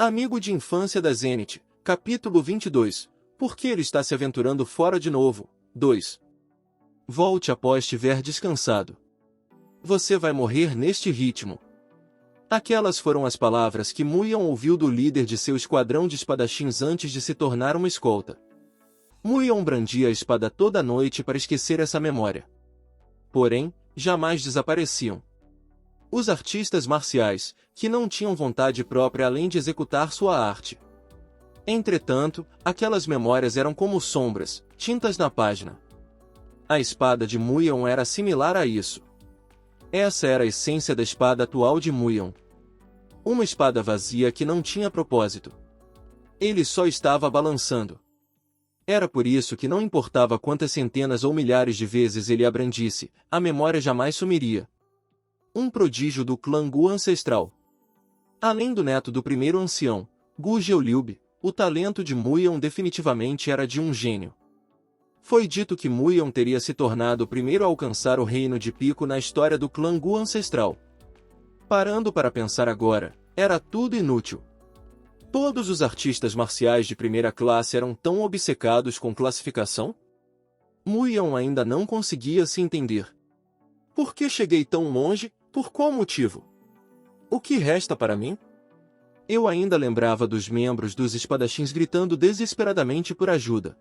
Amigo de infância da Zenith, capítulo 22. Por que ele está se aventurando fora de novo? 2. Volte após tiver descansado. Você vai morrer neste ritmo. Aquelas foram as palavras que Muion ouviu do líder de seu esquadrão de espadachins antes de se tornar uma escolta. Muion brandia a espada toda noite para esquecer essa memória. Porém, jamais desapareciam. Os artistas marciais, que não tinham vontade própria além de executar sua arte. Entretanto, aquelas memórias eram como sombras, tintas na página. A espada de Muion era similar a isso. Essa era a essência da espada atual de Muion. Uma espada vazia que não tinha propósito. Ele só estava balançando. Era por isso que não importava quantas centenas ou milhares de vezes ele a brandisse, a memória jamais sumiria. Um prodígio do clã Gu ancestral. Além do neto do primeiro ancião, Gu Geoliub, o talento de Muion definitivamente era de um gênio. Foi dito que Muion teria se tornado o primeiro a alcançar o reino de Pico na história do clã Gu ancestral. Parando para pensar agora, era tudo inútil. Todos os artistas marciais de primeira classe eram tão obcecados com classificação? Muion ainda não conseguia se entender. Por que cheguei tão longe? Por qual motivo? O que resta para mim? Eu ainda lembrava dos membros dos espadachins gritando desesperadamente por ajuda.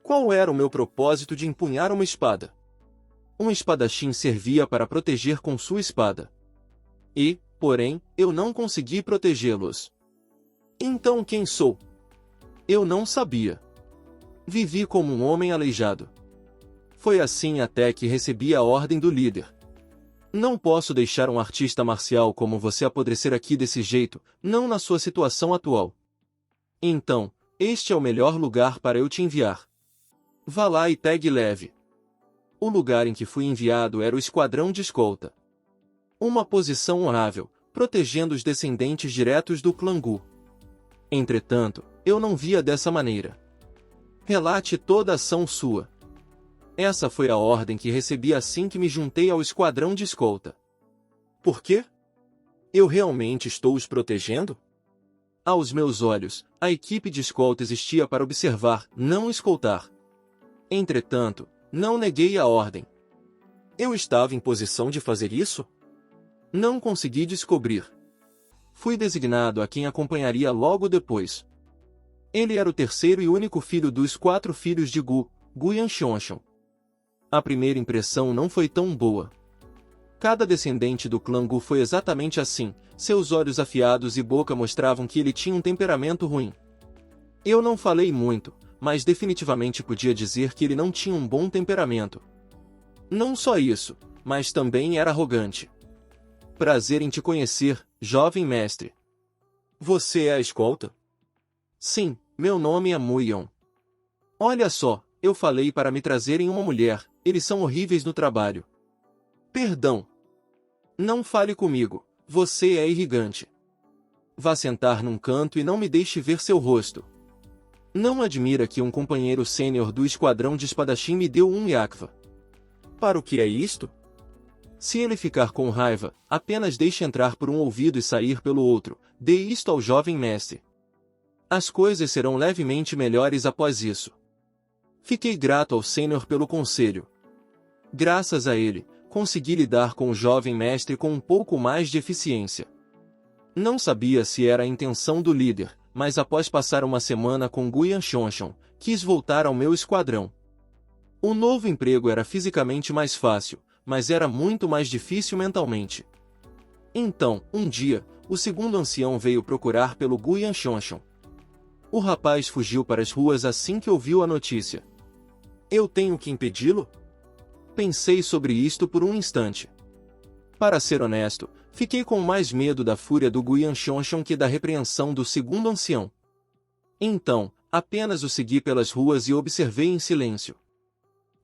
Qual era o meu propósito de empunhar uma espada? Um espadachim servia para proteger com sua espada. E, porém, eu não consegui protegê-los. Então quem sou? Eu não sabia. Vivi como um homem aleijado. Foi assim até que recebi a ordem do líder. Não posso deixar um artista marcial como você apodrecer aqui desse jeito, não na sua situação atual. Então, este é o melhor lugar para eu te enviar. Vá lá e pegue leve. O lugar em que fui enviado era o esquadrão de escolta. Uma posição honorável, protegendo os descendentes diretos do clã Gu. Entretanto, eu não via dessa maneira. Relate toda a ação sua. Essa foi a ordem que recebi assim que me juntei ao esquadrão de escolta. Por quê? Eu realmente estou os protegendo? Aos meus olhos, a equipe de escolta existia para observar, não escoltar. Entretanto, não neguei a ordem. Eu estava em posição de fazer isso? Não consegui descobrir. Fui designado a quem acompanharia logo depois. Ele era o terceiro e único filho dos 4 filhos de Gu, Gu Yanshonshon. A primeira impressão não foi tão boa. Cada descendente do clã Gu foi exatamente assim, seus olhos afiados e boca mostravam que ele tinha um temperamento ruim. Eu não falei muito, mas definitivamente podia dizer que ele não tinha um bom temperamento. Não só isso, mas também era arrogante. Prazer em te conhecer, jovem mestre. Você é a escolta? Sim, meu nome é Muion. Olha só, eu falei para me trazerem uma mulher, eles são horríveis no trabalho. Perdão. Não fale comigo, você é irritante. Vá sentar num canto e não me deixe ver seu rosto. Não admira que um companheiro sênior do esquadrão de espadachim me deu um yakva. Para o que é isto? Se ele ficar com raiva, apenas deixe entrar por um ouvido e sair pelo outro, dê isto ao jovem mestre. As coisas serão levemente melhores após isso. Fiquei grato ao sênior pelo conselho. Graças a ele, consegui lidar com o jovem mestre com um pouco mais de eficiência. Não sabia se era a intenção do líder, mas após passar uma semana com Gu Yanshonshon, quis voltar ao meu esquadrão. O novo emprego era fisicamente mais fácil, mas era muito mais difícil mentalmente. Então, um dia, o segundo ancião veio procurar pelo Gu Yanshonshon. O rapaz fugiu para as ruas assim que ouviu a notícia. Eu tenho que impedi-lo? Pensei sobre isto por um instante. Para ser honesto, fiquei com mais medo da fúria do Gu Yanshonshon que da repreensão do segundo ancião. Então, apenas o segui pelas ruas e observei em silêncio.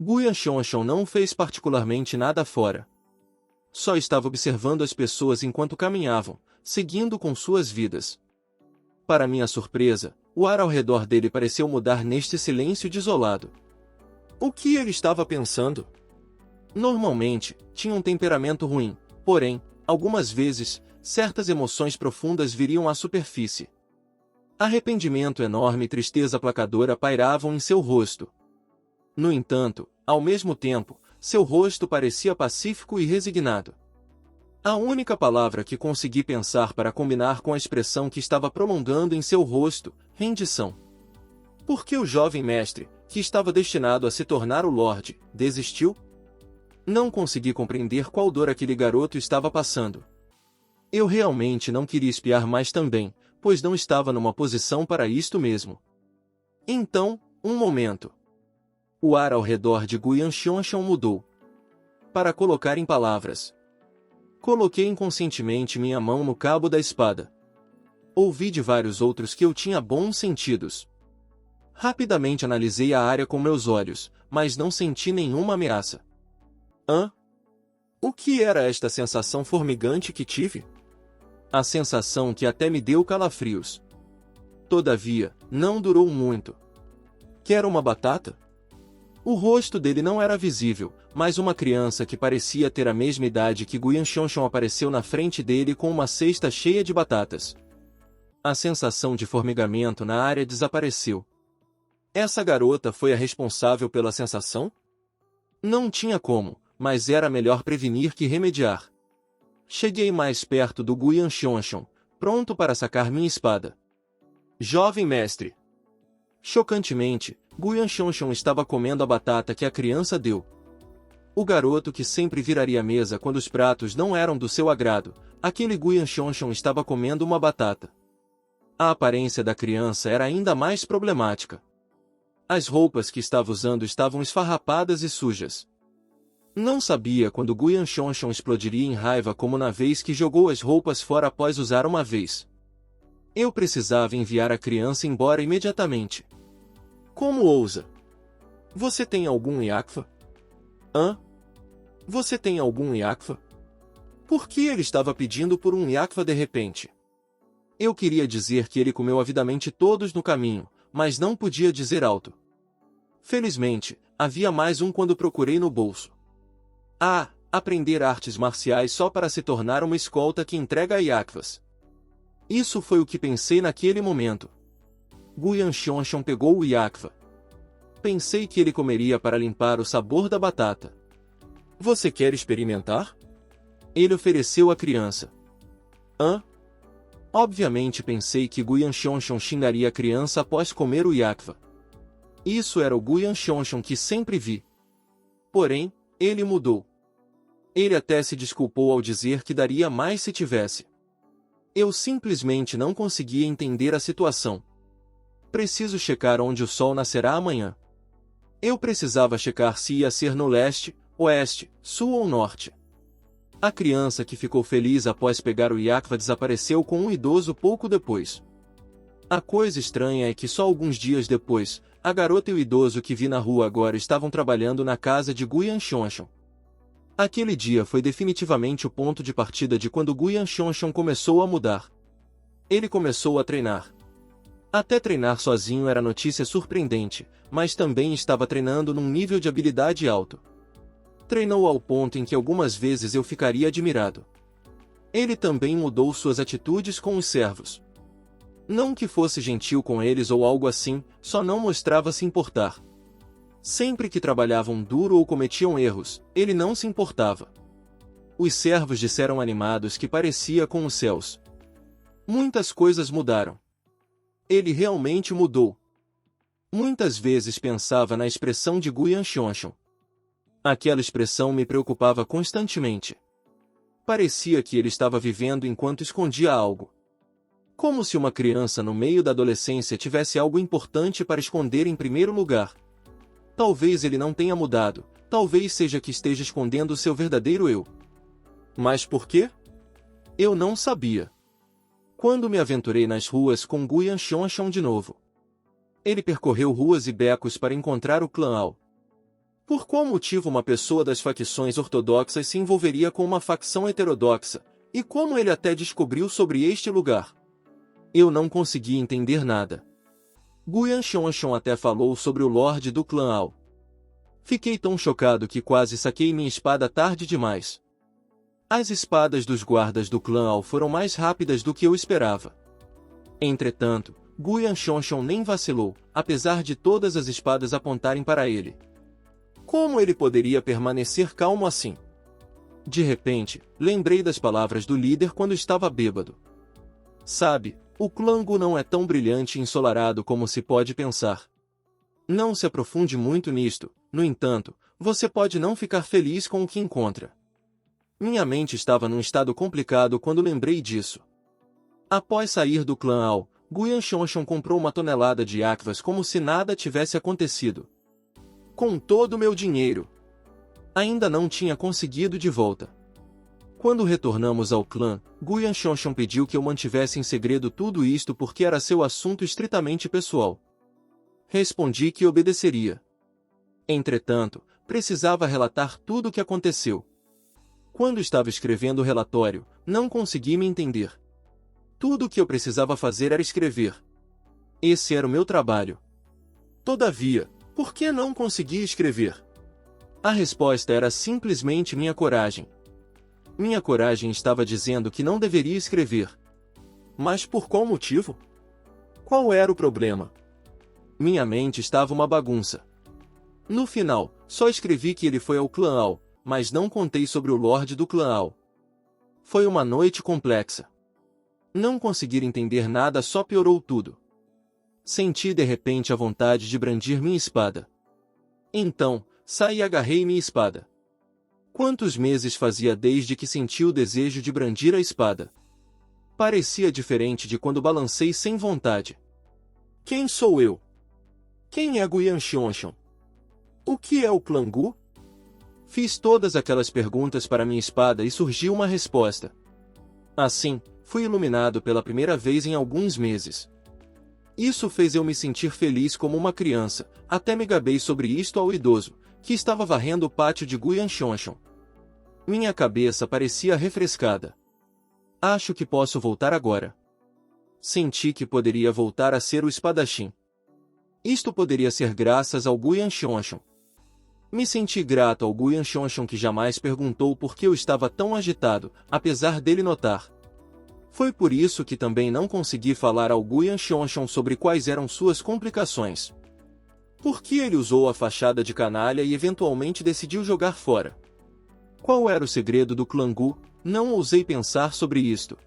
Gu Yanshonshon não fez particularmente nada fora. Só estava observando as pessoas enquanto caminhavam, seguindo com suas vidas. Para minha surpresa, o ar ao redor dele pareceu mudar neste silêncio desolado. O que ele estava pensando? Normalmente, tinha um temperamento ruim, porém, algumas vezes, certas emoções profundas viriam à superfície. Arrependimento enorme e tristeza aplacadora pairavam em seu rosto. No entanto, ao mesmo tempo, seu rosto parecia pacífico e resignado. A única palavra que consegui pensar para combinar com a expressão que estava prolongando em seu rosto, rendição. Por que o jovem mestre, que estava destinado a se tornar o Lorde, desistiu? Não consegui compreender qual dor aquele garoto estava passando. Eu realmente não queria espiar mais também, pois não estava numa posição para isto mesmo. Então, um momento. O ar ao redor de Guyan Xiongxiong mudou. Para colocar em palavras. Coloquei inconscientemente minha mão no cabo da espada. Ouvi de vários outros que eu tinha bons sentidos. Rapidamente analisei a área com meus olhos, mas não senti nenhuma ameaça. Hã? O que era esta sensação formigante que tive? A sensação que até me deu calafrios. Todavia, não durou muito. Quer uma batata? O rosto dele não era visível, mas uma criança que parecia ter a mesma idade que Guyan Xiongxiong apareceu na frente dele com uma cesta cheia de batatas. A sensação de formigamento na área desapareceu. Essa garota foi a responsável pela sensação? Não tinha como, mas era melhor prevenir que remediar. Cheguei mais perto do Guyan Xiongxiong, pronto para sacar minha espada. Jovem mestre. Chocantemente, Guyan Xiongxiong estava comendo a batata que a criança deu. O garoto que sempre viraria a mesa quando os pratos não eram do seu agrado, aquele Guyan Xiongxiong estava comendo uma batata. A aparência da criança era ainda mais problemática. As roupas que estava usando estavam esfarrapadas e sujas. Não sabia quando Guyan Xiongxiong explodiria em raiva como na vez que jogou as roupas fora após usar uma vez. Eu precisava enviar a criança embora imediatamente. Como ousa? Você tem algum Yakfa? Hã? Você tem algum Yakfa? Por que ele estava pedindo por um Yakfa de repente? Eu queria dizer que ele comeu avidamente todos no caminho, mas não podia dizer alto. Felizmente, havia mais um quando procurei no bolso. Ah, aprender artes marciais só para se tornar uma escolta que entrega Yakfas. Isso foi o que pensei naquele momento. Guyan Xiongxiong pegou o Yakfa. Pensei que ele comeria para limpar o sabor da batata. Você quer experimentar? Ele ofereceu à criança. Hã? Obviamente pensei que Guyan Xiongxiong xingaria a criança após comer o Yakfa. Isso era o Guyan Xiongxiong que sempre vi. Porém, ele mudou. Ele até se desculpou ao dizer que daria mais se tivesse. Eu simplesmente não conseguia entender a situação. Preciso checar onde o sol nascerá amanhã. Eu precisava checar se ia ser no leste, oeste, sul ou norte. A criança que ficou feliz após pegar o Yakfa desapareceu com um idoso pouco depois. A coisa estranha é que só alguns dias depois, a garota e o idoso que vi na rua agora estavam trabalhando na casa de Guyan Xiongxiong. Aquele dia foi definitivamente o ponto de partida de quando Guyan Xiongxiong começou a mudar. Ele começou a treinar. Até treinar sozinho era notícia surpreendente, mas também estava treinando num nível de habilidade alto. Treinou ao ponto em que algumas vezes eu ficaria admirado. Ele também mudou suas atitudes com os servos. Não que fosse gentil com eles ou algo assim, só não mostrava se importar. Sempre que trabalhavam duro ou cometiam erros, ele não se importava. Os servos disseram animados que parecia com os céus. Muitas coisas mudaram. Ele realmente mudou. Muitas vezes pensava na expressão de Guyan Xiongxiong. Aquela expressão me preocupava constantemente. Parecia que ele estava vivendo enquanto escondia algo. Como se uma criança no meio da adolescência tivesse algo importante para esconder em primeiro lugar. Talvez ele não tenha mudado, talvez seja que esteja escondendo seu verdadeiro eu. Mas por quê? Eu não sabia. Quando me aventurei nas ruas com Guyan Xiongxiong de novo. Ele percorreu ruas e becos para encontrar o clã Ao. Por qual motivo uma pessoa das facções ortodoxas se envolveria com uma facção heterodoxa, e como ele até descobriu sobre este lugar? Eu não consegui entender nada. Guyan Xiongxiong até falou sobre o Lorde do clã Ao. Fiquei tão chocado que quase saquei minha espada tarde demais. As espadas dos guardas do clã Ao foram mais rápidas do que eu esperava. Entretanto, Guyan Shonshon nem vacilou, apesar de todas as espadas apontarem para ele. Como ele poderia permanecer calmo assim? De repente, lembrei das palavras do líder quando estava bêbado. Sabe, o clã Gu não é tão brilhante e ensolarado como se pode pensar. Não se aprofunde muito nisto, no entanto, você pode não ficar feliz com o que encontra. Minha mente estava num estado complicado quando lembrei disso. Após sair do clã Ao, Guyan Shonshon comprou 1 tonelada de yakvas como se nada tivesse acontecido. Com todo o meu dinheiro. Ainda não tinha conseguido de volta. Quando retornamos ao clã, Guyan Shonshon pediu que eu mantivesse em segredo tudo isto porque era seu assunto estritamente pessoal. Respondi que obedeceria. Entretanto, precisava relatar tudo o que aconteceu. Quando estava escrevendo o relatório, não consegui me entender. Tudo o que eu precisava fazer era escrever. Esse era o meu trabalho. Todavia, por que não conseguia escrever? A resposta era simplesmente minha coragem. Minha coragem estava dizendo que não deveria escrever. Mas por qual motivo? Qual era o problema? Minha mente estava uma bagunça. No final, só escrevi que ele foi ao clã Ao, mas não contei sobre o Lorde do clã Ao. Foi uma noite complexa. Não conseguir entender nada só piorou tudo. Senti de repente a vontade de brandir minha espada. Então, saí e agarrei minha espada. Quantos meses fazia desde que senti o desejo de brandir a espada? Parecia diferente de quando balancei sem vontade. Quem sou eu? Quem é Guyan Shonshon? O que é o clã Gu? Fiz todas aquelas perguntas para minha espada e surgiu uma resposta. Assim, fui iluminado pela primeira vez em alguns meses. Isso fez eu me sentir feliz como uma criança, até me gabei sobre isto ao idoso, que estava varrendo o pátio de Guyan Shonshon. Minha cabeça parecia refrescada. Acho que posso voltar agora. Senti que poderia voltar a ser o espadachim. Isto poderia ser graças ao Guyan Shonshon. Me senti grato ao Guyan Shonshon que jamais perguntou por que eu estava tão agitado, apesar dele notar. Foi por isso que também não consegui falar ao Guyan Shonshon sobre quais eram suas complicações. Por que ele usou a fachada de canalha e eventualmente decidiu jogar fora? Qual era o segredo do clã Gu? Não ousei pensar sobre isto.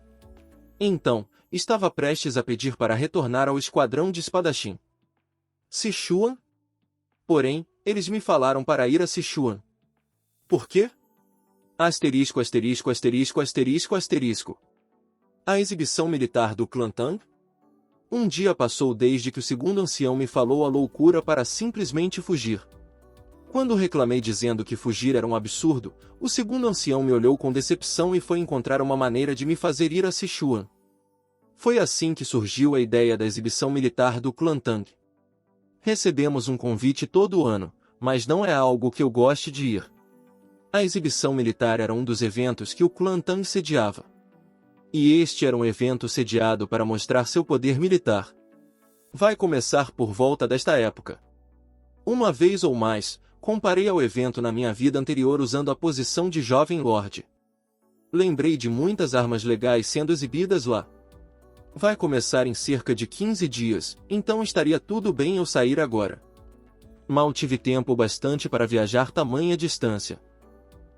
Então, estava prestes a pedir para retornar ao esquadrão de espadachim. Sichuan? Porém, eles me falaram para ir a Sichuan. Por quê? Asterisco, asterisco, asterisco, asterisco, asterisco. A exibição militar do clã Tang? Um dia passou desde que o segundo ancião me falou a loucura para simplesmente fugir. Quando reclamei dizendo que fugir era um absurdo, o segundo ancião me olhou com decepção e foi encontrar uma maneira de me fazer ir a Sichuan. Foi assim que surgiu a ideia da exibição militar do clã Tang. Recebemos um convite todo ano, mas não é algo que eu goste de ir. A exibição militar era um dos eventos que o clã Tang sediava. E este era um evento sediado para mostrar seu poder militar. Vai começar por volta desta época. Uma vez ou mais, comparei ao evento na minha vida anterior usando a posição de jovem lorde. Lembrei de muitas armas legais sendo exibidas lá. Vai começar em cerca de 15 dias, então estaria tudo bem eu sair agora. Mal tive tempo bastante para viajar tamanha distância.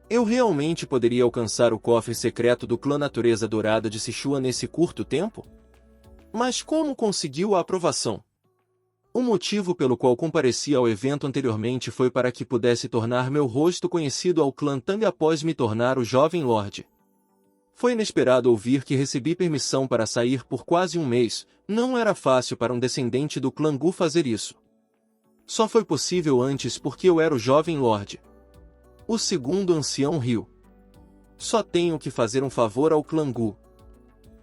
Eu realmente poderia alcançar o cofre secreto do clã Natureza Dourada de Sichuan nesse curto tempo? Mas como conseguiu a aprovação? O motivo pelo qual compareci ao evento anteriormente foi para que pudesse tornar meu rosto conhecido ao clã Tang após me tornar o jovem lorde. Foi inesperado ouvir que recebi permissão para sair por quase um mês. Não era fácil para um descendente do clã Gu fazer isso. Só foi possível antes porque eu era o jovem lorde. O segundo ancião riu. Só tenho que fazer um favor ao clã Gu.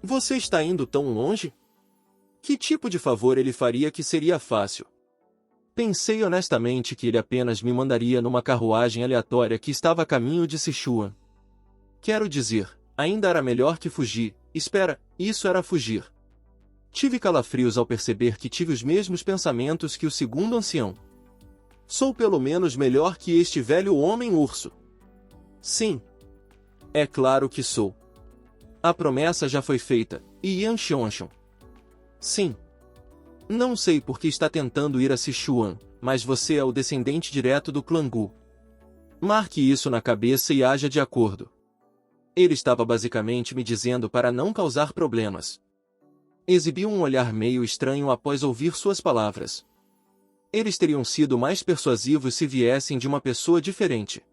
Você está indo tão longe? Que tipo de favor ele faria que seria fácil? Pensei honestamente que ele apenas me mandaria numa carruagem aleatória que estava a caminho de Sichuan. Quero dizer, ainda era melhor que fugir. Espera, isso era fugir. Tive calafrios ao perceber que tive os mesmos pensamentos que o segundo ancião. Sou pelo menos melhor que este velho homem-urso. Sim. É claro que sou. A promessa já foi feita, e Yan Shonshon. Sim. Não sei por que está tentando ir a Sichuan, mas você é o descendente direto do clã Gu. Marque isso na cabeça e haja de acordo. Ele estava basicamente me dizendo para não causar problemas. Exibiu um olhar meio estranho após ouvir suas palavras. Eles teriam sido mais persuasivos se viessem de uma pessoa diferente.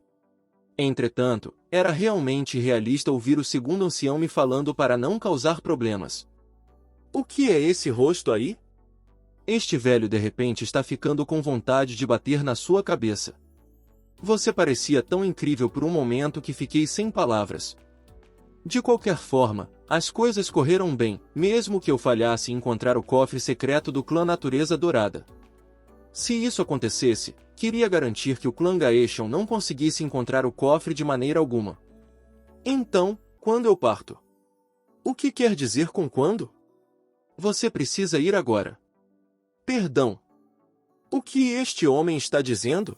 Entretanto, era realmente realista ouvir o segundo ancião me falando para não causar problemas. O que é esse rosto aí? Este velho de repente está ficando com vontade de bater na sua cabeça. Você parecia tão incrível por um momento que fiquei sem palavras. De qualquer forma, as coisas correram bem, mesmo que eu falhasse em encontrar o cofre secreto do clã Natureza Dourada. Se isso acontecesse, queria garantir que o clã Gaeshon não conseguisse encontrar o cofre de maneira alguma. Então, quando eu parto? O que quer dizer com quando? Você precisa ir agora. Perdão. O que este homem está dizendo?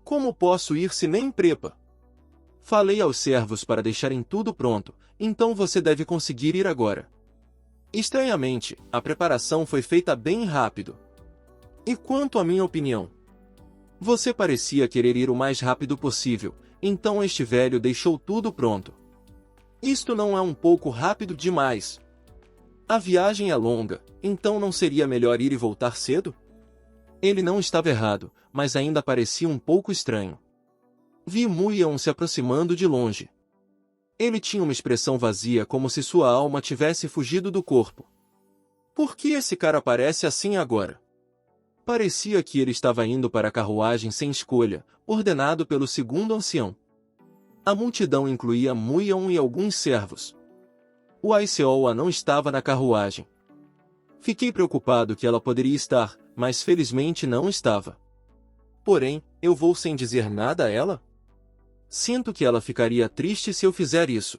Como posso ir se nem prepa? Falei aos servos para deixarem tudo pronto, então você deve conseguir ir agora. Estranhamente, a preparação foi feita bem rápido. E quanto à minha opinião? Você parecia querer ir o mais rápido possível, então este velho deixou tudo pronto. Isto não é um pouco rápido demais? A viagem é longa, então não seria melhor ir e voltar cedo? Ele não estava errado, mas ainda parecia um pouco estranho. Vi Muion se aproximando de longe. Ele tinha uma expressão vazia como se sua alma tivesse fugido do corpo. Por que esse cara parece assim agora? Parecia que ele estava indo para a carruagem sem escolha, ordenado pelo segundo ancião. A multidão incluía Muion e alguns servos. O Aiseoa não estava na carruagem. Fiquei preocupado que ela poderia estar, mas felizmente não estava. Porém, eu vou sem dizer nada a ela? Sinto que ela ficaria triste se eu fizer isso.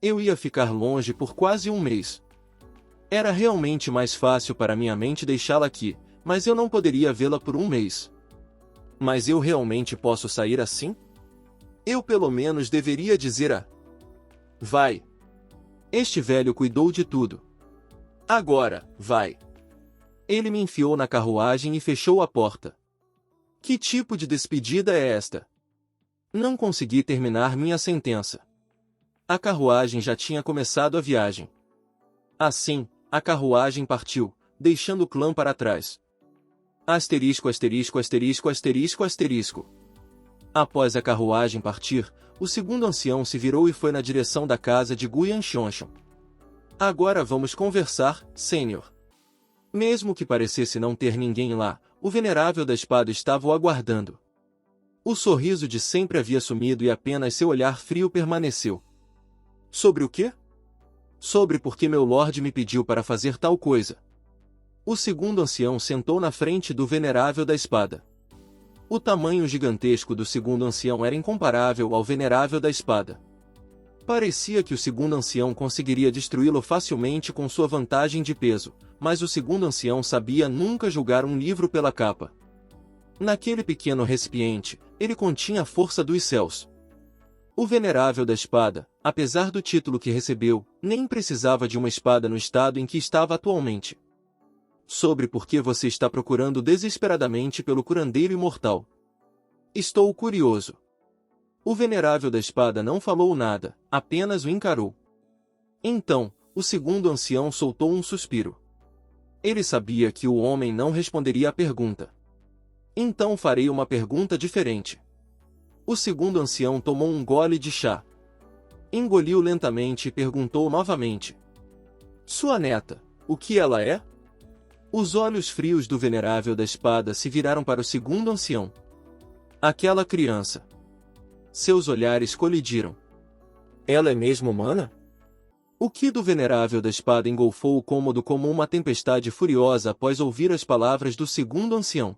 Eu ia ficar longe por quase um mês. Era realmente mais fácil para minha mente deixá-la aqui, mas eu não poderia vê-la por um mês. Mas eu realmente posso sair assim? Eu pelo menos deveria dizer a... Vai. Este velho cuidou de tudo. Agora, vai. Ele me enfiou na carruagem e fechou a porta. Que tipo de despedida é esta? Não consegui terminar minha sentença. A carruagem já tinha começado a viagem. Assim, a carruagem partiu, deixando o clã para trás. Asterisco, asterisco, asterisco, asterisco, asterisco. Após a carruagem partir, o segundo ancião se virou e foi na direção da casa de Guyan Shonshon. Agora vamos conversar, Sênior. Mesmo que parecesse não ter ninguém lá, o venerável da espada estava o aguardando. O sorriso de sempre havia sumido e apenas seu olhar frio permaneceu. Sobre o quê? Sobre por que meu lorde me pediu para fazer tal coisa. O segundo ancião sentou na frente do venerável da espada. O tamanho gigantesco do segundo ancião era incomparável ao venerável da espada. Parecia que o segundo ancião conseguiria destruí-lo facilmente com sua vantagem de peso, mas o segundo ancião sabia nunca julgar um livro pela capa. Naquele pequeno recipiente, ele continha a força dos céus. O venerável da espada, apesar do título que recebeu, nem precisava de uma espada no estado em que estava atualmente. Sobre por que você está procurando desesperadamente pelo curandeiro imortal. Estou curioso. O venerável da espada não falou nada, apenas o encarou. Então, o segundo ancião soltou um suspiro. Ele sabia que o homem não responderia à pergunta. Então farei uma pergunta diferente. O segundo ancião tomou um gole de chá. Engoliu lentamente e perguntou novamente. Sua neta, o que ela é? Os olhos frios do venerável da espada se viraram para o segundo ancião. Aquela criança. Seus olhares colidiram. Ela é mesmo humana? O que do venerável da espada engolfou o cômodo como uma tempestade furiosa após ouvir as palavras do segundo ancião.